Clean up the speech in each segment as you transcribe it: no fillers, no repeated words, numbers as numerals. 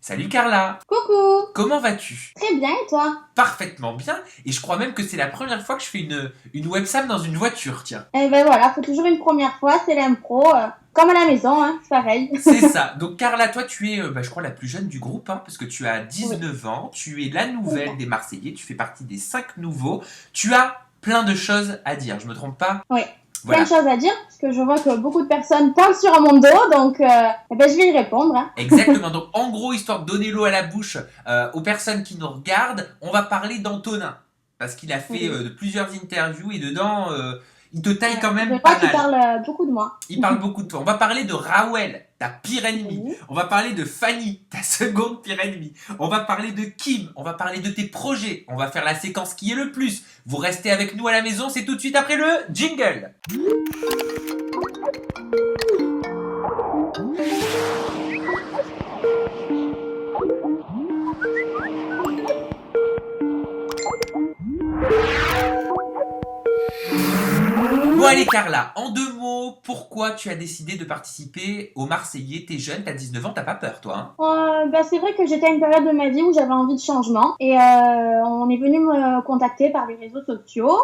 Salut Carla, Coucou! comment vas-tu? Très bien, et toi? Parfaitement bien, et je crois même que c'est la première fois que je fais une webcam dans une voiture, tiens. Eh ben voilà, faut toujours une première fois, c'est l'impro. Comme à la maison, hein, c'est pareil. C'est ça, donc Carla, toi tu es, je crois, la plus jeune du groupe, hein, parce que tu as Oui, 19 ans, tu es la c'est nouvelle ça. des Marseillais, tu fais partie des 5 nouveaux, tu as plein de choses à dire, je me trompe pas? Oui, plein de Voilà, choses à dire, parce que je vois que beaucoup de personnes parlent sur mon dos, donc eh ben, je vais y répondre. Hein. exactement, donc en gros, histoire de donner l'eau à la bouche aux personnes qui nous regardent, on va parler d'Antonin, parce qu'il a fait Oui, de plusieurs interviews, et dedans, il te taille ouais. quand Je même vois pas qu'ils mal. parlent beaucoup de moi. Il parle beaucoup de toi. On va parler de Rawel, ta pire ennemie. Oui. On va parler de Fanny, ta seconde pire ennemie. On va parler de Kim. On va parler de tes projets. On va faire la séquence qui est le plus. Vous restez avec nous à la maison, c'est tout de suite après le jingle. Bon allez Carla, en deux mots, pourquoi tu as décidé de participer aux Marseillais? T'es jeune, t'as 19 ans, t'as pas peur toi, hein? Bah, c'est vrai que j'étais à une période de ma vie où j'avais envie de changement et on est venu me contacter par les réseaux sociaux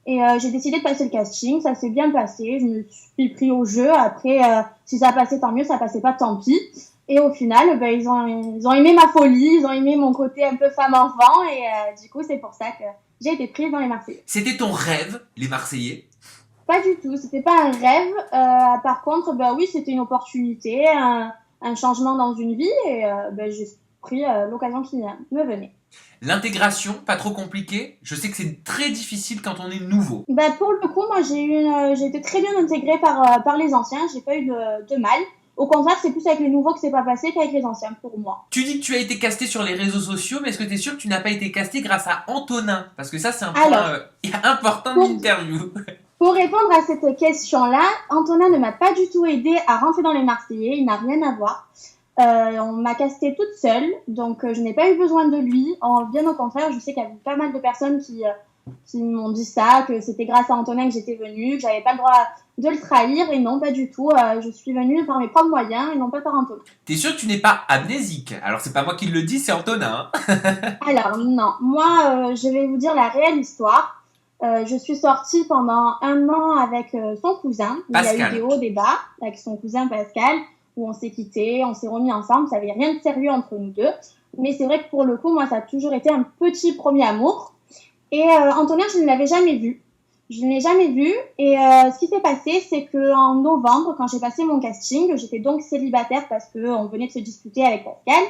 et j'ai décidé de passer le casting. Ça s'est bien passé, je me suis pris au jeu. Après, si ça passait tant mieux, ça passait pas tant pis. Et au final, bah, ils ont aimé ma folie, ils ont aimé mon côté un peu femme-enfant et du coup, c'est pour ça que j'ai été prise dans les Marseillais. C'était ton rêve, les Marseillais? Pas du tout, c'était pas un rêve. Par contre, bah oui, c'était une opportunité, un changement dans une vie et bah, j'ai pris l'occasion qui me venait. L'intégration, pas trop compliqué? Je sais que c'est très difficile quand on est nouveau. Bah, pour le coup, moi, j'ai été très bien intégrée par les anciens, j'ai pas eu de mal. Au contraire, c'est plus avec les nouveaux que c'est pas passé qu'avec les anciens pour moi. Tu dis que tu as été casté sur les réseaux sociaux, mais est-ce que tu es sûr que tu n'as pas été casté grâce à Antonin? Parce que ça, c'est un point Alors, important de pour, l'interview. pour répondre à cette question-là, Antonin ne m'a pas du tout aidé à rentrer dans les Marseillais, il n'a rien à voir. On m'a castée toute seule, donc je n'ai pas eu besoin de lui. Bien au contraire, je sais qu'il y a pas mal de personnes qui m'ont dit ça, que c'était grâce à Antonin que j'étais venue, que j'avais pas le droit de le trahir, et non, pas du tout. Je suis venue par mes propres moyens et non pas par Antonin. T'es sûr que tu n'es pas amnésique? Alors, c'est pas moi qui le dis, c'est Antonin, hein. Alors, non, moi, je vais vous dire la réelle histoire. Je suis sortie pendant un an avec son cousin. Il y a eu des Pascal. hauts, des bas avec son cousin Pascal, où on s'est quittés, on s'est remis ensemble. Ça n'avait rien de sérieux entre nous deux. Mais c'est vrai que pour le coup, moi, ça a toujours été un petit premier amour. Et Antonin, je ne l'avais jamais vu. Je ne l'ai jamais vu. Et ce qui s'est passé, c'est qu'en novembre, quand j'ai passé mon casting, j'étais donc célibataire parce qu'on venait de se disputer avec Pascal.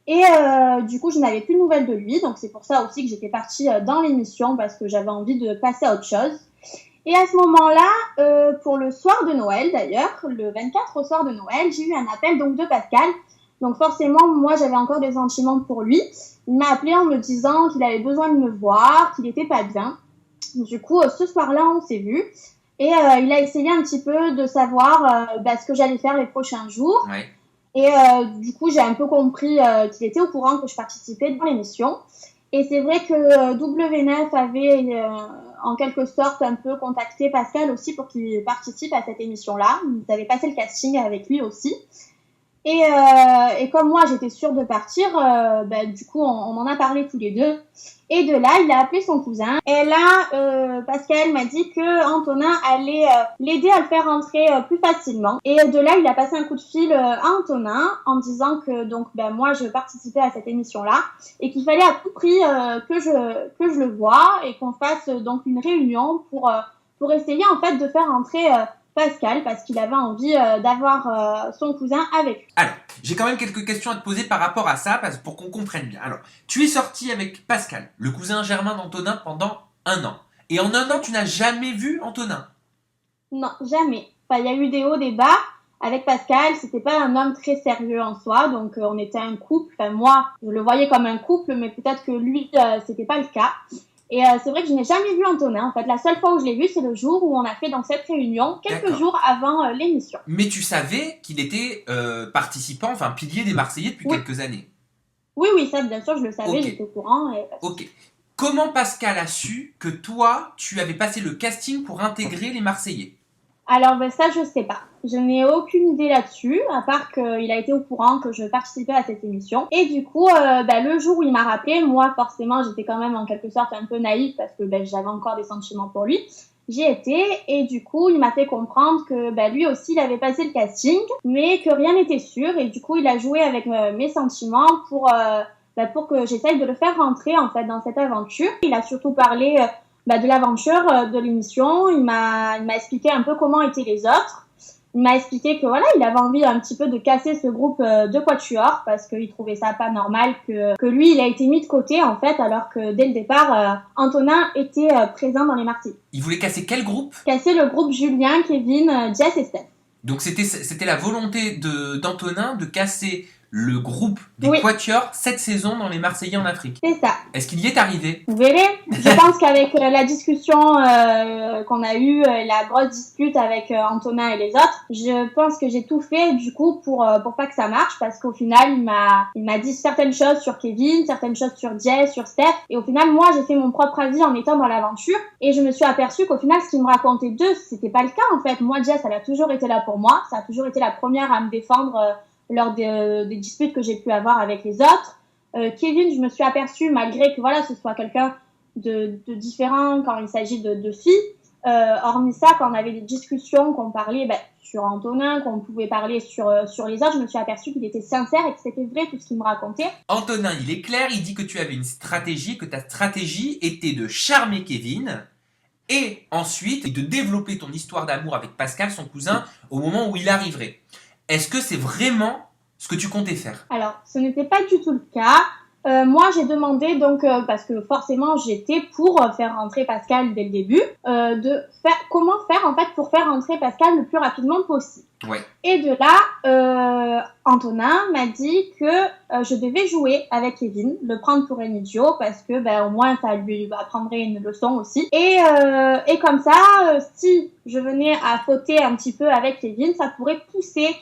Et du coup, je n'avais plus de nouvelles de lui. Donc, c'est pour ça aussi que j'étais partie dans l'émission parce que j'avais envie de passer à autre chose. Et à ce moment-là, pour le soir de Noël d'ailleurs, le 24 au soir de Noël, j'ai eu un appel donc de Pascal. Donc forcément, moi j'avais encore des sentiments pour lui. Il m'a appelé en me disant qu'il avait besoin de me voir, qu'il était pas bien. Du coup, ce soir-là, on s'est vu. Et il a essayé un petit peu de savoir ce que j'allais faire les prochains jours. Ouais. Et du coup, j'ai un peu compris qu'il était au courant que je participais dans l'émission. Et c'est vrai que W9 avait en quelque sorte un peu contacté Pascal aussi pour qu'il participe à cette émission-là. Ils avaient passé le casting avec lui aussi. Et comme moi, j'étais sûre de partir, du coup, on en a parlé tous les deux. Et de là, il a appelé son cousin. Et là, Pascal m'a dit que Antonin allait l'aider à le faire rentrer plus facilement. Et de là, il a passé un coup de fil à Antonin en disant que donc moi, je participais à cette émission-là et qu'il fallait à tout prix que je le voie et qu'on fasse donc une réunion pour essayer en fait de faire rentrer Pascal parce qu'il avait envie d'avoir son cousin avec lui. Alors, j'ai quand même quelques questions à te poser par rapport à ça, pour qu'on comprenne bien. Alors, tu es sorti avec Pascal, le cousin germain d'Antonin, pendant un an. Et en un an, tu n'as jamais vu Antonin. Non, jamais. Enfin, il y a eu des hauts, des bas. Avec Pascal, c'était pas un homme très sérieux en soi, donc on était un couple. Enfin, moi, je le voyais comme un couple, mais peut-être que lui, c'était pas le cas. Et c'est vrai que je n'ai jamais vu Antonin. En fait, la seule fois où je l'ai vu, c'est le jour où on a fait dans cette réunion, quelques D'accord. jours avant l'émission. Mais tu savais qu'il était participant, enfin pilier des Marseillais depuis Oui, quelques années. oui, oui, ça, bien sûr, je le savais, Ok, j'étais au courant. Et pas de ok. souci. Comment Pascal a su que toi, tu avais passé le casting pour intégrer les Marseillais? Alors, ça, je sais pas. Je n'ai aucune idée là-dessus, à part qu'il a été au courant que je participais à cette émission. Et du coup, le jour où il m'a rappelé, moi, forcément, j'étais quand même en quelque sorte un peu naïve parce que j'avais encore des sentiments pour lui. J'y étais et du coup, il m'a fait comprendre que lui aussi, il avait passé le casting, mais que rien n'était sûr. Et du coup, il a joué avec mes sentiments pour que j'essaye de le faire rentrer en fait dans cette aventure. Il a surtout parlé de l'aventure de l'émission. Il m'a expliqué un peu comment étaient les autres. Il m'a expliqué que voilà, il avait envie un petit peu de casser ce groupe de quatuor parce qu'il trouvait ça pas normal que lui, il a été mis de côté en fait, alors que dès le départ, Antonin était présent dans les Martyrs. Il voulait casser quel groupe? Casser le groupe Julien, Kevin, Jess et Steph. Donc c'était la volonté d'Antonin de casser le groupe des Oui. Quatuors cette saison dans les Marseillais en Afrique. C'est ça. Est-ce qu'il y est arrivé? Vous verrez. Je pense qu'avec la discussion qu'on a eue, la grosse dispute avec Antonin et les autres, je pense que j'ai tout fait du coup pour pas que ça marche, parce qu'au final il m'a dit certaines choses sur Kevin, certaines choses sur Jess, sur Steph, et au final moi j'ai fait mon propre avis en étant dans l'aventure, et je me suis aperçue qu'au final ce qu'il me racontait d'eux, c'était pas le cas en fait. Moi, Jess, elle a toujours été là pour moi, ça a toujours été la première à me défendre lors des disputes que j'ai pu avoir avec les autres. Kevin, je me suis aperçue, malgré que voilà, ce soit quelqu'un de différent quand il s'agit de filles, hormis ça, quand on avait des discussions, qu'on parlait sur Antonin, qu'on pouvait parler sur les autres, je me suis aperçue qu'il était sincère et que c'était vrai tout ce qu'il me racontait. Antonin, il est clair, il dit que tu avais une stratégie, que ta stratégie était de charmer Kevin et ensuite de développer ton histoire d'amour avec Pascal, son cousin, au moment où il arriverait. Est-ce que c'est vraiment ce que tu comptais faire? Alors, ce n'était pas du tout le cas. Moi, j'ai demandé, donc, parce que forcément, j'étais pour faire rentrer Pascal dès le début, comment faire, en fait, pour faire rentrer Pascal le plus rapidement possible. Ouais. Et de là, Antonin m'a dit que je devais jouer avec Kevin, le prendre pour un idiot, parce que, au moins, ça lui apprendrait une leçon aussi. Et comme ça, si je venais à fauter un petit peu avec Kevin, ça pourrait pousser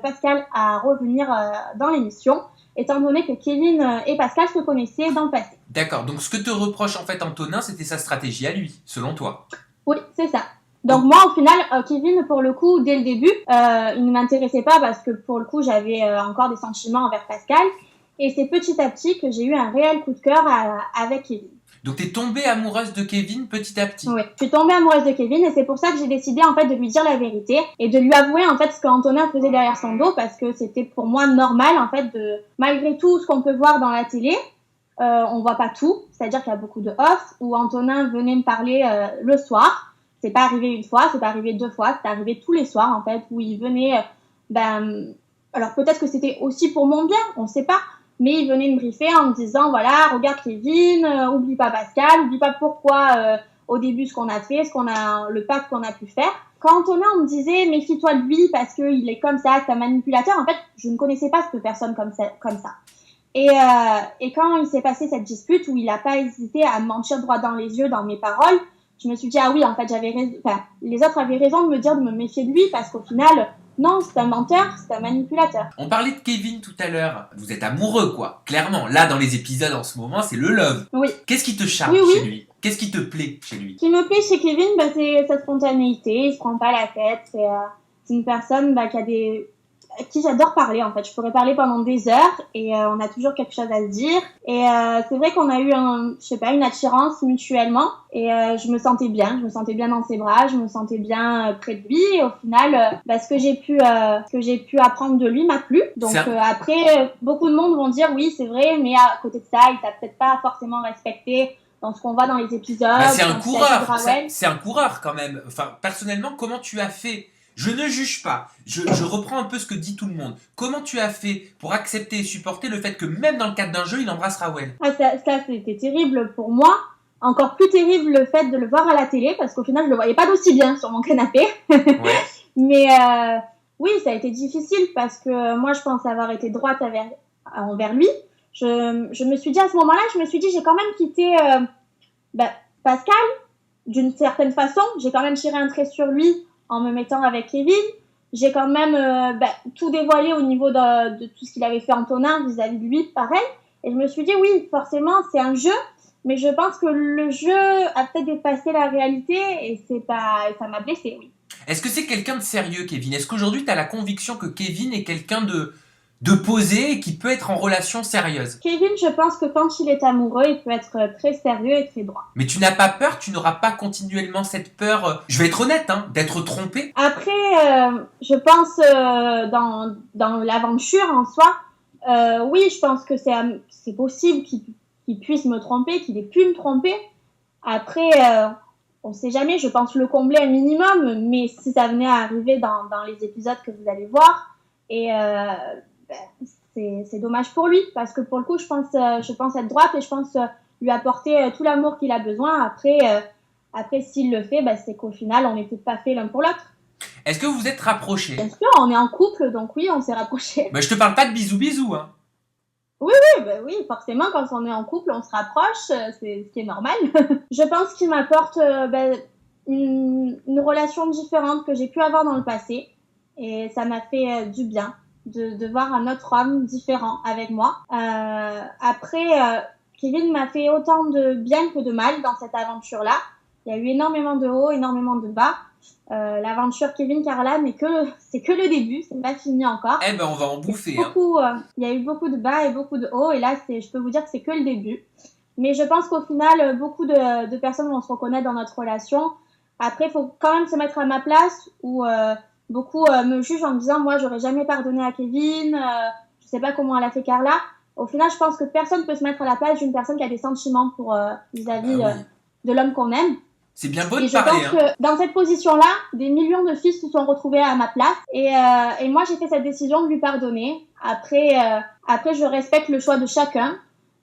Pascal à revenir dans l'émission, étant donné que Kevin et Pascal se connaissaient dans le passé. D'accord, donc ce que te reproche en fait Antonin, c'était sa stratégie à lui, selon toi. Oui, c'est ça. Donc moi, au final, Kevin, pour le coup, dès le début, il ne m'intéressait pas parce que pour le coup, j'avais encore des sentiments envers Pascal. Et c'est petit à petit que j'ai eu un réel coup de cœur avec Kevin. Donc t'es tombée amoureuse de Kevin petit à petit. Oui, je suis tombée amoureuse de Kevin et c'est pour ça que j'ai décidé en fait de lui dire la vérité et de lui avouer en fait ce qu'Antonin faisait derrière son dos, parce que c'était pour moi normal en fait malgré tout ce qu'on peut voir dans la télé, on voit pas tout, c'est-à-dire qu'il y a beaucoup de off où Antonin venait me parler le soir. C'est pas arrivé une fois, c'est pas arrivé deux fois, c'est arrivé tous les soirs en fait, où il venait, alors peut-être que c'était aussi pour mon bien, on sait pas, mais il venait me briefer en me disant, voilà, regarde Kevin, oublie pas Pascal, oublie pas pourquoi au début ce qu'on a fait, le pacte qu'on a pu faire. Quand Antonin me disait, méfie-toi de lui parce qu'il est comme ça, c'est un manipulateur, en fait, je ne connaissais pas cette personne comme ça. Et quand il s'est passé cette dispute où il n'a pas hésité à me mentir droit dans les yeux dans mes paroles, je me suis dit, ah oui, en fait, les autres avaient raison de me dire de me méfier de lui, parce qu'au final, non, c'est un menteur, c'est un manipulateur. On parlait de Kevin tout à l'heure. Vous êtes amoureux, quoi. Clairement, là, dans les épisodes en ce moment, c'est le love. Oui. Qu'est-ce qui te charme chez lui? Qu'est-ce qui te plaît chez lui? Ce qui me plaît chez Kevin, c'est sa spontanéité, il se prend pas la tête, c'est une personne à qui j'adore parler en fait. Je pourrais parler pendant des heures et on a toujours quelque chose à se dire. Et c'est vrai qu'on a eu une attirance mutuellement et je me sentais bien dans ses bras, je me sentais bien près de lui. Et au final, ce que j'ai pu apprendre de lui m'a plu. Donc après, beaucoup de monde vont dire oui, c'est vrai, mais à côté de ça, il t'a peut-être pas forcément respecté dans ce qu'on voit dans les épisodes. C'est un coureur, c'est un coureur quand même. Enfin, personnellement, comment tu as fait? Je ne juge pas, je reprends un peu ce que dit tout le monde. Comment tu as fait pour accepter et supporter le fait que même dans le cadre d'un jeu, il embrasse Raoul? Ça, c'était terrible pour moi. Encore plus terrible le fait de le voir à la télé, parce qu'au final, je le voyais pas d'aussi bien sur mon canapé. Ouais. Mais oui, ça a été difficile, parce que moi, je pense avoir été droite envers lui. Je me suis dit à ce moment-là, j'ai quand même quitté Pascal, d'une certaine façon. J'ai quand même tiré un trait sur lui en me mettant avec Kevin. J'ai quand même tout dévoilé au niveau de tout ce qu'il avait fait Antonin vis-à-vis de lui, pareil. Et je me suis dit, oui, forcément, c'est un jeu, mais je pense que le jeu a peut-être dépassé la réalité et ça m'a blessée, oui. Est-ce que c'est quelqu'un de sérieux, Kevin? Est-ce qu'aujourd'hui, tu as la conviction que Kevin est quelqu'un de posé et qui peut être en relation sérieuse? Kevin, je pense que quand il est amoureux, il peut être très sérieux et très droit. Mais tu n'as pas peur, tu n'auras pas continuellement cette peur, je vais être honnête, hein, d'être trompé? Après, je pense dans l'aventure en soi, oui, je pense que c'est possible qu'il puisse me tromper, qu'il ait pu me tromper. Après, on sait jamais, je pense le combler un minimum, mais si ça venait à arriver dans les épisodes que vous allez voir, et c'est dommage pour lui, parce que pour le coup, je pense être droite et je pense lui apporter tout l'amour qu'il a besoin. Après s'il le fait, c'est qu'au final, on n'était pas fait l'un pour l'autre. Est-ce que vous vous êtes rapprochés? Bien sûr, on est en couple, donc oui, on s'est rapprochés. Je te parle pas de bisous, hein. Oui, forcément, quand on est en couple, on se rapproche, c'est ce qui est normal. Je pense qu'il m'apporte une relation différente que j'ai pu avoir dans le passé, et ça m'a fait du bien de voir un autre homme différent avec moi. Après, Kevin m'a fait autant de bien que de mal dans cette aventure-là. Il y a eu énormément de hauts, énormément de bas. L'aventure Kevin Carla, c'est que le début, c'est pas fini encore. On va en bouffer. Il y a eu beaucoup de bas et beaucoup de hauts, et là, je peux vous dire que c'est que le début. Mais je pense qu'au final, beaucoup de personnes vont se reconnaître dans notre relation. Après, il faut quand même se mettre à ma place, où beaucoup me jugent en me disant, moi, j'aurais jamais pardonné à Kevin, je sais pas comment elle a fait Carla. Au final, je pense que personne peut se mettre à la place d'une personne qui a des sentiments vis-à-vis de l'homme qu'on aime. C'est bien beau de parler. Et je pense que dans cette position-là, des millions de filles se sont retrouvées à ma place. Et moi, j'ai fait cette décision de lui pardonner. Après, je respecte le choix de chacun.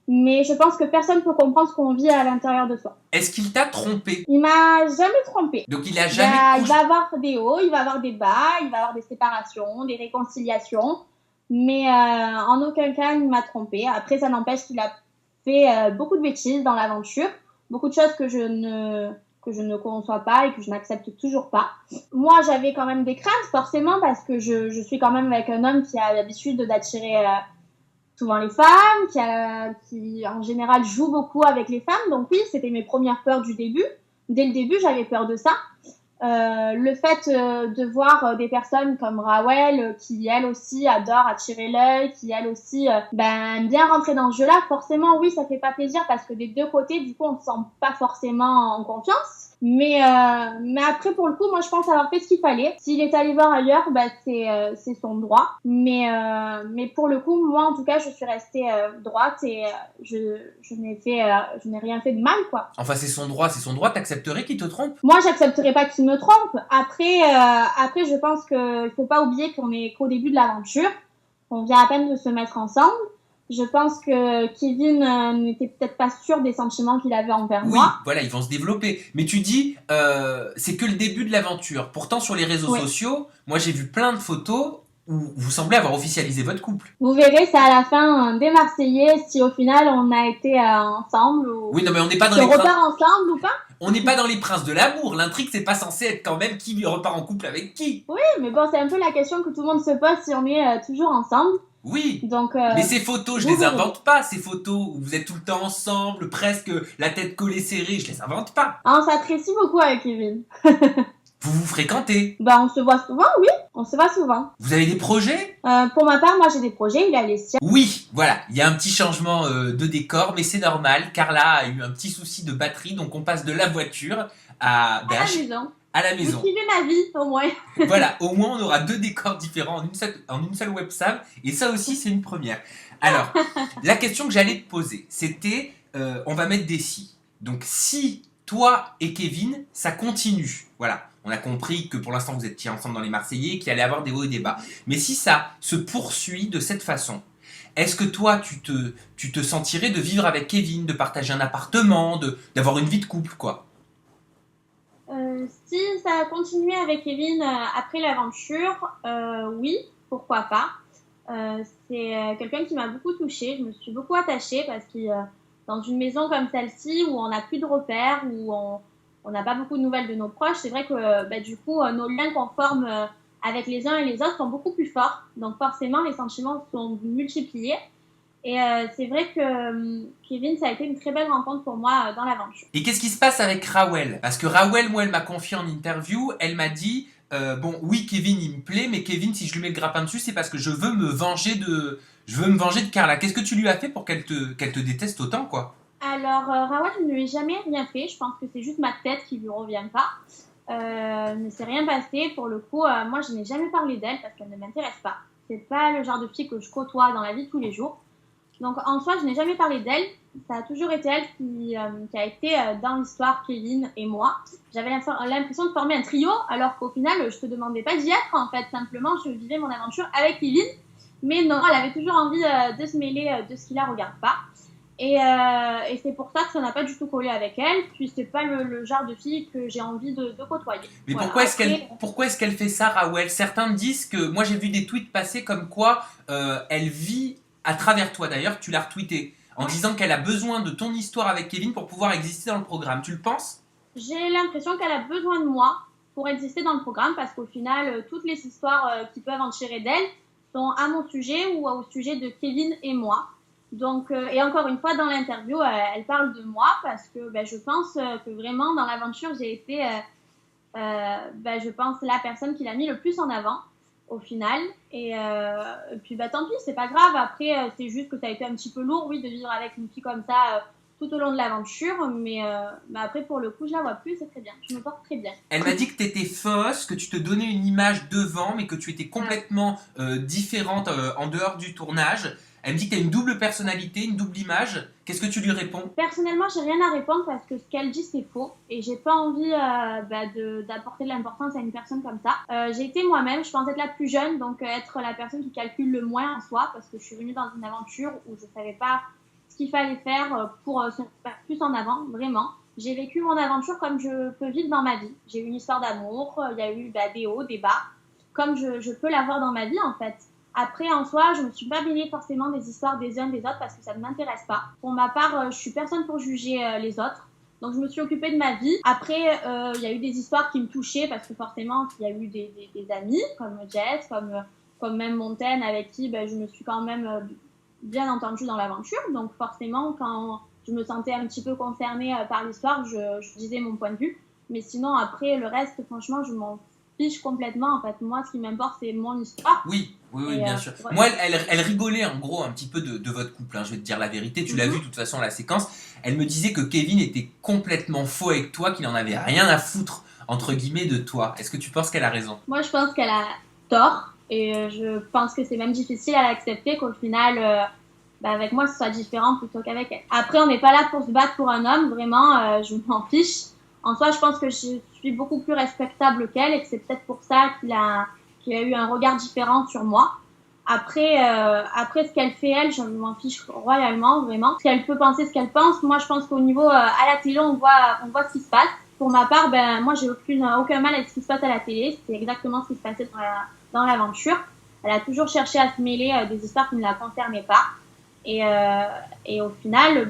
Mais je pense que personne ne peut comprendre ce qu'on vit à l'intérieur de soi. Est-ce qu'il t'a trompé? Il m'a jamais trompé. Donc il a jamais... Il va avoir des hauts, il va avoir des bas, il va avoir des séparations, des réconciliations. Mais en aucun cas, il m'a trompé. Après, ça n'empêche qu'il a fait beaucoup de bêtises dans l'aventure. Beaucoup de choses que je ne conçois pas et que je n'accepte toujours pas. Moi, j'avais quand même des craintes, forcément, parce que je suis quand même avec un homme qui a l'habitude d'attirer souvent les femmes, qui en général joue beaucoup avec les femmes. Donc oui, c'était mes premières peurs du début. Dès le début, j'avais peur de ça. Le fait de voir des personnes comme Rawel qui elle aussi adore attirer l'œil, qui elle aussi bien rentrer dans ce jeu-là, forcément oui, ça fait pas plaisir parce que des deux côtés, du coup, on se sent pas forcément en confiance. Mais après, pour le coup, moi je pense avoir fait ce qu'il fallait. S'il est allé voir ailleurs, c'est son droit. Mais pour le coup, moi en tout cas, je suis restée droite et je n'ai rien fait de mal, quoi. Enfin, c'est son droit. T'accepterais qu'il te trompe? Moi, j'accepterais pas qu'il me trompe. Après, je pense qu'il faut pas oublier qu'on est qu'au début de l'aventure. On vient à peine de se mettre ensemble. Je pense que Kevin n'était peut-être pas sûr des sentiments qu'il avait envers moi. Oui, voilà, ils vont se développer. Mais tu dis, c'est que le début de l'aventure. Pourtant, sur les réseaux sociaux, moi j'ai vu plein de photos où vous semblez avoir officialisé votre couple. Vous verrez, c'est à la fin des Marseillais si au final on a été ensemble ou... Oui, non, mais on n'est pas dans les princes... ensemble ou pas. On n'est pas dans les princes de l'amour. L'intrigue, c'est pas censé être quand même qui repart en couple avec qui. Oui, mais bon, c'est un peu la question que tout le monde se pose si on est toujours ensemble. Oui, donc, mais ces photos, je les invente pas, ces photos où vous êtes tout le temps ensemble, presque la tête collée serrée, je les invente pas. Ah, on s'apprécie beaucoup avec Kevin. Vous vous fréquentez? On se voit souvent, oui, on se voit souvent. Vous avez des projets? Pour ma part, moi j'ai des projets, il a les siens. Oui, voilà, il y a un petit changement de décor, mais c'est normal. Carla a eu un petit souci de batterie, donc on passe de la voiture à la maison. Vous suivez ma vie, au moins. Voilà, au moins on aura deux décors différents en une seule webcam, et ça aussi c'est une première. Alors, la question que j'allais te poser, c'était, on va mettre des si. Donc si toi et Kevin, ça continue, voilà, on a compris que pour l'instant vous étiez ensemble dans les Marseillais, qu'il allait y avoir des hauts et des bas. Mais si ça se poursuit de cette façon, est-ce que toi tu te sentirais de vivre avec Kevin, de partager un appartement, d'avoir une vie de couple, quoi? Si ça a continué avec Kevin après l'aventure, oui, pourquoi pas. C'est quelqu'un qui m'a beaucoup touchée, je me suis beaucoup attachée parce que dans une maison comme celle-ci où on n'a plus de repères, où on n'a pas beaucoup de nouvelles de nos proches, c'est vrai que du coup nos liens qu'on forme avec les uns et les autres sont beaucoup plus forts. Donc forcément les sentiments sont multipliés. Et c'est vrai que Kevin, ça a été une très belle rencontre pour moi dans l'aventure. Et qu'est-ce qui se passe avec Rawel? Parce que Rawel, moi, elle m'a confié en interview, elle m'a dit bon, oui, Kevin, il me plaît, mais Kevin, si je lui mets le grappin dessus, c'est parce que je veux me venger de Carla. Qu'est-ce que tu lui as fait pour qu'elle te déteste autant, quoi? Alors, Rawan ne lui ai jamais rien fait. Je pense que c'est juste ma tête qui lui revient pas. Ne s'est rien passé. Pour le coup, moi, je n'ai jamais parlé d'elle parce qu'elle ne m'intéresse pas. C'est pas le genre de fille que je côtoie dans la vie de tous les jours. Donc, en soi, je n'ai jamais parlé d'elle. Ça a toujours été elle qui a été dans l'histoire, Kevin et moi. J'avais l'impression de former un trio, alors qu'au final, je te demandais pas d'y être. En fait, simplement, je vivais mon aventure avec Kevin. Mais non, elle avait toujours envie de se mêler de ce qui la regarde pas. Et c'est pour ça que ça n'a pas du tout collé avec elle. Puis c'est pas le genre de fille que j'ai envie de côtoyer. Mais Voilà. pourquoi est-ce qu'elle fait ça, Raoul? Certains disent que, moi j'ai vu des tweets passer comme quoi elle vit à travers toi. D'ailleurs, tu l'as retweeté en disant qu'elle a besoin de ton histoire avec Kevin pour pouvoir exister dans le programme. Tu le penses? J'ai l'impression qu'elle a besoin de moi pour exister dans le programme parce qu'au final, toutes les histoires qui peuvent en tirer d'elle sont à mon sujet ou au sujet de Kevin et moi. Donc, et encore une fois, dans l'interview, elle parle de moi parce que je pense que vraiment dans l'aventure, j'ai été, je pense, la personne qui l'a mis le plus en avant au final. Et puis, tant pis, c'est pas grave. Après, c'est juste que ça a été un petit peu lourd, oui, de vivre avec une fille comme ça tout au long de l'aventure. Mais après, pour le coup, je la vois plus, c'est très bien. Je me porte très bien. Elle m'a dit que tu étais fausse, que tu te donnais une image devant, mais que tu étais complètement différente en dehors du tournage. Elle me dit que tu as une double personnalité, une double image. Qu'est-ce que tu lui réponds? Personnellement, j'ai rien à répondre parce que ce qu'elle dit, c'est faux. Et j'ai pas envie d'apporter de l'importance à une personne comme ça. J'ai été moi-même, je pense être la plus jeune, donc être la personne qui calcule le moins en soi, parce que je suis venue dans une aventure où je savais pas ce qu'il fallait faire pour se mettre plus en avant, vraiment. J'ai vécu mon aventure comme je peux vivre dans ma vie. J'ai eu une histoire d'amour, il y a eu des hauts, des bas, comme je peux l'avoir dans ma vie en fait. Après, en soi, je ne me suis pas baignée forcément des histoires des uns des autres parce que ça ne m'intéresse pas. Pour ma part, je suis personne pour juger les autres. Donc, je me suis occupée de ma vie. Après, il y a eu des histoires qui me touchaient parce que forcément, il y a eu des amis comme Jess, comme même Montaigne avec qui je me suis quand même bien entendue dans l'aventure. Donc, forcément, quand je me sentais un petit peu concernée par l'histoire, je disais mon point de vue. Mais sinon, après, le reste, franchement, je m'en fiche complètement. En fait, moi, ce qui m'importe, c'est mon histoire. Oui, bien sûr. Ouais. Moi, elle rigolait en gros un petit peu de votre couple, hein, je vais te dire la vérité. Tu l'as vu de toute façon la séquence. Elle me disait que Kevin était complètement faux avec toi, qu'il en avait rien à foutre, entre guillemets, de toi. Est-ce que tu penses qu'elle a raison? Moi, je pense qu'elle a tort. Et je pense que c'est même difficile à l'accepter qu'au final, avec moi, ce soit différent plutôt qu'avec elle. Après, on n'est pas là pour se battre pour un homme. Vraiment, je m'en fiche. En soi, je pense que je suis beaucoup plus respectable qu'elle et que c'est peut-être pour ça qu'il a eu un regard différent sur moi. Après, ce qu'elle fait, elle, je m'en fiche royalement, vraiment. Ce qu'elle peut penser, ce qu'elle pense. Moi, je pense qu'au niveau, à la télé, on voit ce qui se passe. Pour ma part, moi, j'ai aucun mal à ce qui se passe à la télé. C'est exactement ce qui se passait dans l'aventure. Elle a toujours cherché à se mêler des histoires qui ne la concernaient pas. Et au final,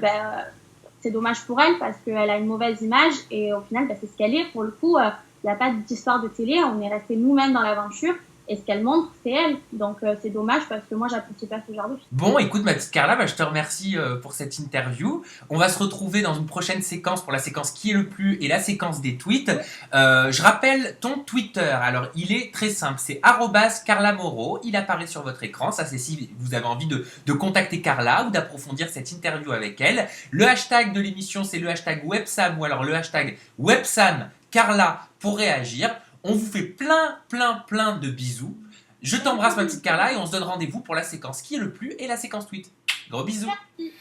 c'est dommage pour elle parce qu'elle a une mauvaise image et au final, c'est ce qu'elle est. Pour le coup, il n'y a pas d'histoire de télé, on est resté nous-mêmes dans l'aventure et ce qu'elle montre, c'est elle. Donc c'est dommage parce que moi, j'apprécie pas ce genre de film. Bon, écoute, ma petite Carla, je te remercie pour cette interview. On va se retrouver dans une prochaine séquence pour la séquence qui est le plus et la séquence des tweets. Je rappelle ton Twitter. Alors, il est très simple, c'est @carlamoro. Il apparaît sur votre écran. Ça, c'est si vous avez envie de contacter Carla ou d'approfondir cette interview avec elle. Le hashtag de l'émission, c'est le hashtag Websam ou alors le hashtag Websam Carla pour réagir. On vous fait plein de bisous. Je t'embrasse, ma petite Carla, et on se donne rendez-vous pour la séquence qui est le plus et la séquence tweet. Gros bisous. Merci.